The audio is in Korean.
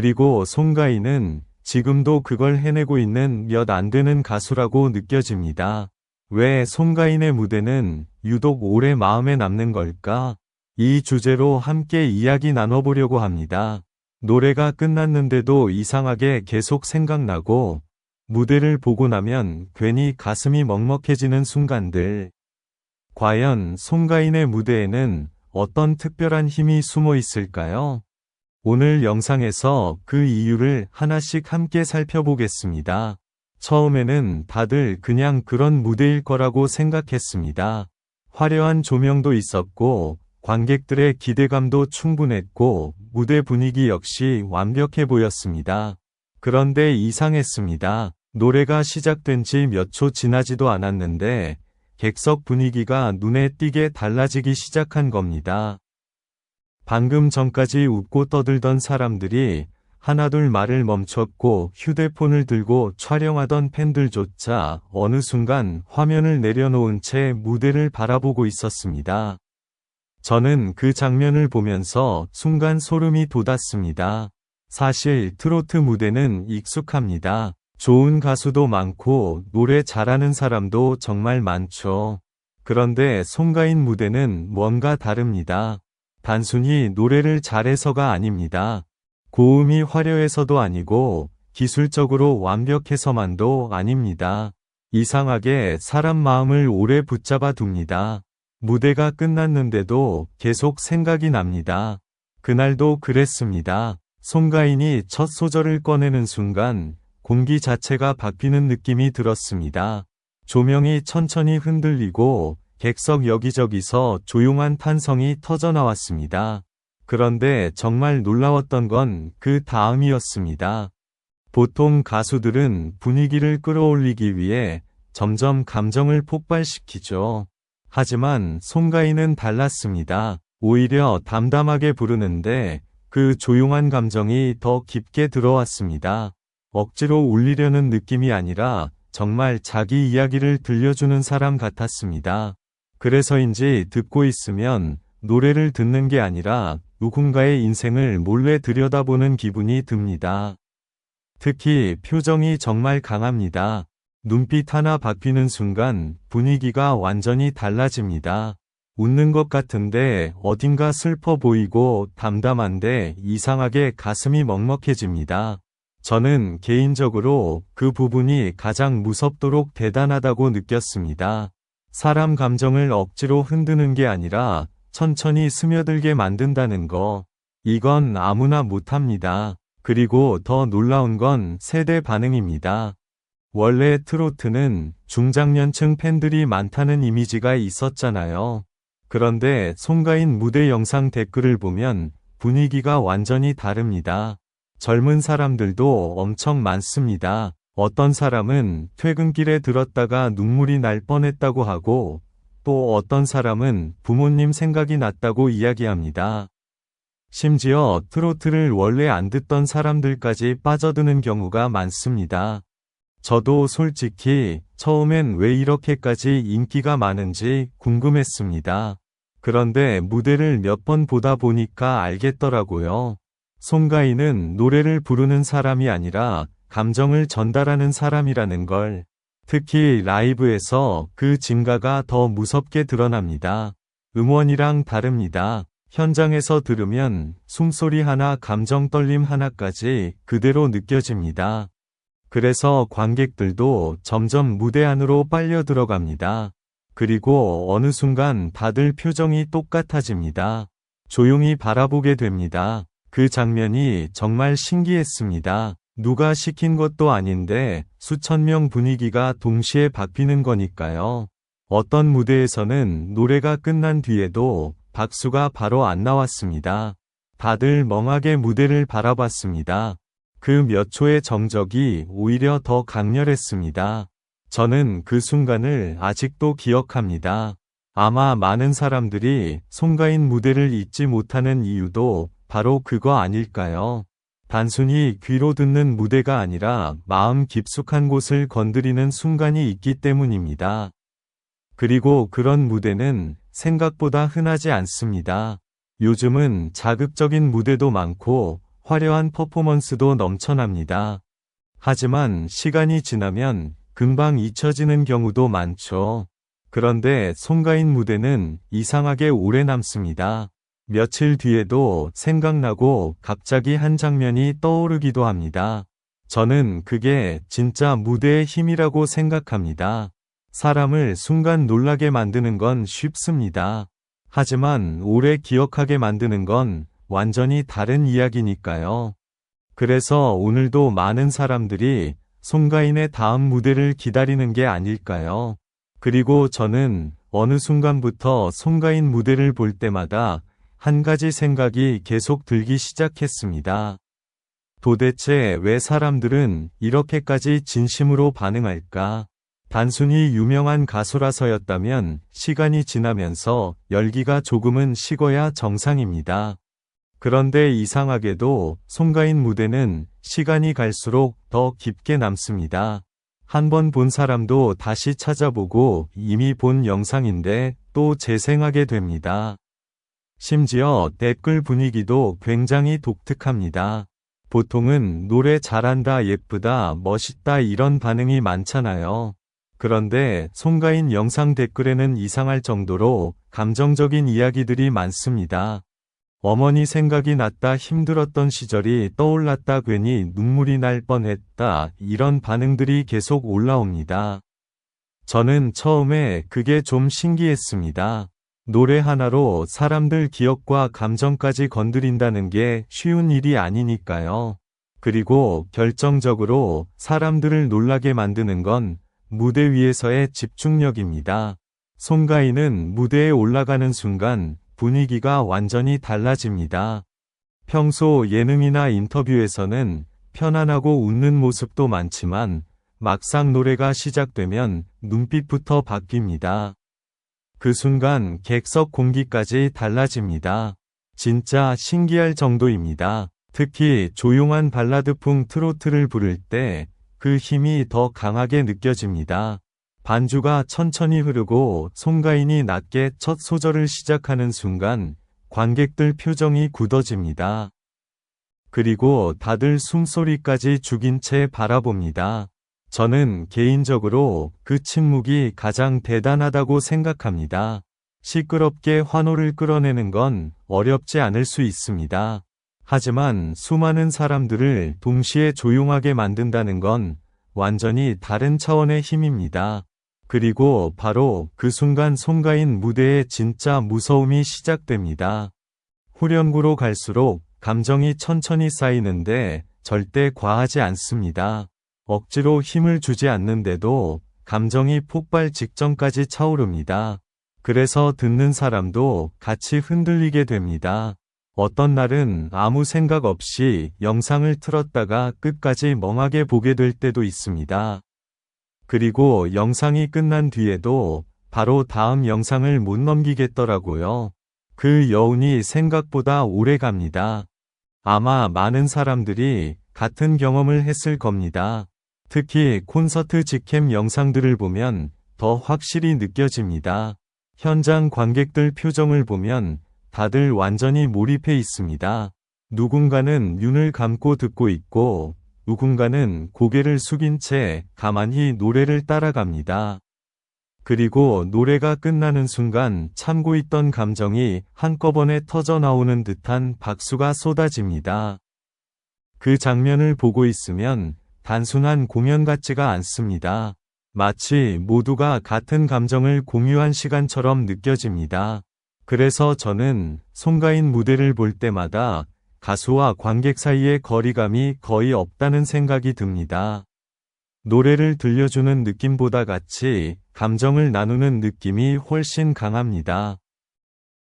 그리고 송가인은 지금도 그걸 해내고 있는 몇 안 되는 가수라고 느껴집니다. 왜 송가인의 무대는 유독 오래 마음에 남는 걸까? 이 주제로 함께 이야기 나눠보려고 합니다. 노래가 끝났는데도 이상하게 계속 생각나고, 무대를 보고 나면 괜히 가슴이 먹먹해지는 순간들. 과연 송가인의 무대에는 어떤 특별한 힘이 숨어 있을까요? 오늘 영상에서 그 이유를 하나씩 함께 살펴보겠습니다. 처음에는 다들 그냥 그런 무대일 거라고 생각했습니다. 화려한 조명도 있었고, 관객들의 기대감도 충분했고, 무대 분위기 역시 완벽해 보였습니다. 그런데 이상했습니다. 노래가 시작된 지 몇 초 지나지도 않았는데, 객석 분위기가 눈에 띄게 달라지기 시작한 겁니다. 방금 전까지 웃고 떠들던 사람들이 하나둘 말을 멈췄고 휴대폰을 들고 촬영하던 팬들조차 어느 순간 화면을 내려놓은 채 무대를 바라보고 있었습니다. 저는 그 장면을 보면서 순간 소름이 돋았습니다. 사실 트로트 무대는 익숙합니다. 좋은 가수도 많고 노래 잘하는 사람도 정말 많죠. 그런데 송가인 무대는 뭔가 다릅니다. 단순히 노래를 잘해서가 아닙니다. 고음이 화려해서도 아니고 기술적으로 완벽해서만도 아닙니다. 이상하게 사람 마음을 오래 붙잡아 둡니다. 무대가 끝났는데도 계속 생각이 납니다. 그날도 그랬습니다. 송가인이 첫 소절을 꺼내는 순간 공기 자체가 바뀌는 느낌이 들었습니다. 조명이 천천히 흔들리고 객석 여기저기서 조용한 탄성이 터져나왔습니다. 그런데 정말 놀라웠던 건 그 다음이었습니다. 보통 가수들은 분위기를 끌어올리기 위해 점점 감정을 폭발시키죠. 하지만 송가인은 달랐습니다. 오히려 담담하게 부르는데 그 조용한 감정이 더 깊게 들어왔습니다. 억지로 울리려는 느낌이 아니라 정말 자기 이야기를 들려주는 사람 같았습니다. 그래서인지 듣고 있으면 노래를 듣는 게 아니라 누군가의 인생을 몰래 들여다보는 기분이 듭니다. 특히 표정이 정말 강합니다. 눈빛 하나 바뀌는 순간 분위기가 완전히 달라집니다. 웃는 것 같은데 어딘가 슬퍼 보이고 담담한데 이상하게 가슴이 먹먹해집니다. 저는 개인적으로 그 부분이 가장 무섭도록 대단하다고 느꼈습니다. 사람 감정을 억지로 흔드는 게 아니라 천천히 스며들게 만든다는 거. 이건 아무나 못합니다. 그리고 더 놀라운 건 세대 반응입니다. 원래 트로트는 중장년층 팬들이 많다는 이미지가 있었잖아요. 그런데 송가인 무대 영상 댓글을 보면 분위기가 완전히 다릅니다. 젊은 사람들도 엄청 많습니다. 어떤 사람은 퇴근길에 들었다가 눈물이 날 뻔했다고 하고, 또 어떤 사람은 부모님 생각이 났다고 이야기합니다. 심지어 트로트를 원래 안 듣던 사람들까지 빠져드는 경우가 많습니다. 저도 솔직히 처음엔 왜 이렇게까지 인기가 많은지 궁금했습니다. 그런데 무대를 몇 번 보다 보니까 알겠더라고요. 송가인은 노래를 부르는 사람이 아니라 감정을 전달하는 사람이라는 걸. 특히 라이브에서 그 증가가 더 무섭게 드러납니다. 음원이랑 다릅니다. 현장에서 들으면 숨소리 하나, 감정 떨림 하나까지 그대로 느껴집니다. 그래서 관객들도 점점 무대 안으로 빨려 들어갑니다. 그리고 어느 순간 다들 표정이 똑같아집니다. 조용히 바라보게 됩니다. 그 장면이 정말 신기했습니다. 누가 시킨 것도 아닌데 수천 명 분위기가 동시에 바뀌는 거니까요. 어떤 무대에서는 노래가 끝난 뒤에도 박수가 바로 안 나왔습니다. 다들 멍하게 무대를 바라봤습니다. 그 몇 초의 정적이 오히려 더 강렬했습니다. 저는 그 순간을 아직도 기억합니다. 아마 많은 사람들이 송가인 무대를 잊지 못하는 이유도 바로 그거 아닐까요? 단순히 귀로 듣는 무대가 아니라 마음 깊숙한 곳을 건드리는 순간이 있기 때문입니다. 그리고 그런 무대는 생각보다 흔하지 않습니다. 요즘은 자극적인 무대도 많고 화려한 퍼포먼스도 넘쳐납니다. 하지만 시간이 지나면 금방 잊혀지는 경우도 많죠. 그런데 송가인 무대는 이상하게 오래 남습니다. 며칠 뒤에도 생각나고 갑자기 한 장면이 떠오르기도 합니다. 저는 그게 진짜 무대의 힘이라고 생각합니다. 사람을 순간 놀라게 만드는 건 쉽습니다. 하지만 오래 기억하게 만드는 건 완전히 다른 이야기니까요. 그래서 오늘도 많은 사람들이 송가인의 다음 무대를 기다리는 게 아닐까요? 그리고 저는 어느 순간부터 송가인 무대를 볼 때마다 한 가지 생각이 계속 들기 시작했습니다. 도대체 왜 사람들은 이렇게까지 진심으로 반응할까? 단순히 유명한 가수라서였다면 시간이 지나면서 열기가 조금은 식어야 정상입니다. 그런데 이상하게도 송가인 무대는 시간이 갈수록 더 깊게 남습니다. 한 번 본 사람도 다시 찾아보고 이미 본 영상인데 또 재생하게 됩니다. 심지어 댓글 분위기도 굉장히 독특합니다. 보통은 노래 잘한다, 예쁘다, 멋있다 이런 반응이 많잖아요. 그런데 송가인 영상 댓글에는 이상할 정도로 감정적인 이야기들이 많습니다. 어머니 생각이 났다, 힘들었던 시절이 떠올랐다, 괜히 눈물이 날 뻔했다, 이런 반응들이 계속 올라옵니다. 저는 처음에 그게 좀 신기했습니다. 노래 하나로 사람들 기억과 감정까지 건드린다는 게 쉬운 일이 아니니까요. 그리고 결정적으로 사람들을 놀라게 만드는 건 무대 위에서의 집중력입니다. 송가인은 무대에 올라가는 순간 분위기가 완전히 달라집니다. 평소 예능이나 인터뷰에서는 편안하고 웃는 모습도 많지만 막상 노래가 시작되면 눈빛부터 바뀝니다. 그 순간 객석 공기까지 달라집니다. 진짜 신기할 정도입니다. 특히 조용한 발라드풍 트로트를 부를 때 그 힘이 더 강하게 느껴집니다. 반주가 천천히 흐르고 송가인이 낮게 첫 소절을 시작하는 순간 관객들 표정이 굳어집니다. 그리고 다들 숨소리까지 죽인 채 바라봅니다. 저는 개인적으로 그 침묵이 가장 대단하다고 생각합니다. 시끄럽게 환호를 끌어내는 건 어렵지 않을 수 있습니다. 하지만 수많은 사람들을 동시에 조용하게 만든다는 건 완전히 다른 차원의 힘입니다. 그리고 바로 그 순간 송가인 무대의 진짜 무서움이 시작됩니다. 후렴구로 갈수록 감정이 천천히 쌓이는데 절대 과하지 않습니다. 억지로 힘을 주지 않는데도 감정이 폭발 직전까지 차오릅니다. 그래서 듣는 사람도 같이 흔들리게 됩니다. 어떤 날은 아무 생각 없이 영상을 틀었다가 끝까지 멍하게 보게 될 때도 있습니다. 그리고 영상이 끝난 뒤에도 바로 다음 영상을 못 넘기겠더라고요. 그 여운이 생각보다 오래 갑니다. 아마 많은 사람들이 같은 경험을 했을 겁니다. 특히 콘서트 직캠 영상들을 보면 더 확실히 느껴집니다. 현장 관객들 표정을 보면 다들 완전히 몰입해 있습니다. 누군가는 눈을 감고 듣고 있고 누군가는 고개를 숙인 채 가만히 노래를 따라갑니다. 그리고 노래가 끝나는 순간 참고 있던 감정이 한꺼번에 터져 나오는 듯한 박수가 쏟아집니다. 그 장면을 보고 있으면 단순한 공연 같지가 않습니다. 마치 모두가 같은 감정을 공유한 시간처럼 느껴집니다. 그래서 저는 송가인 무대를 볼 때마다 가수와 관객 사이의 거리감이 거의 없다는 생각이 듭니다. 노래를 들려주는 느낌보다 같이 감정을 나누는 느낌이 훨씬 강합니다.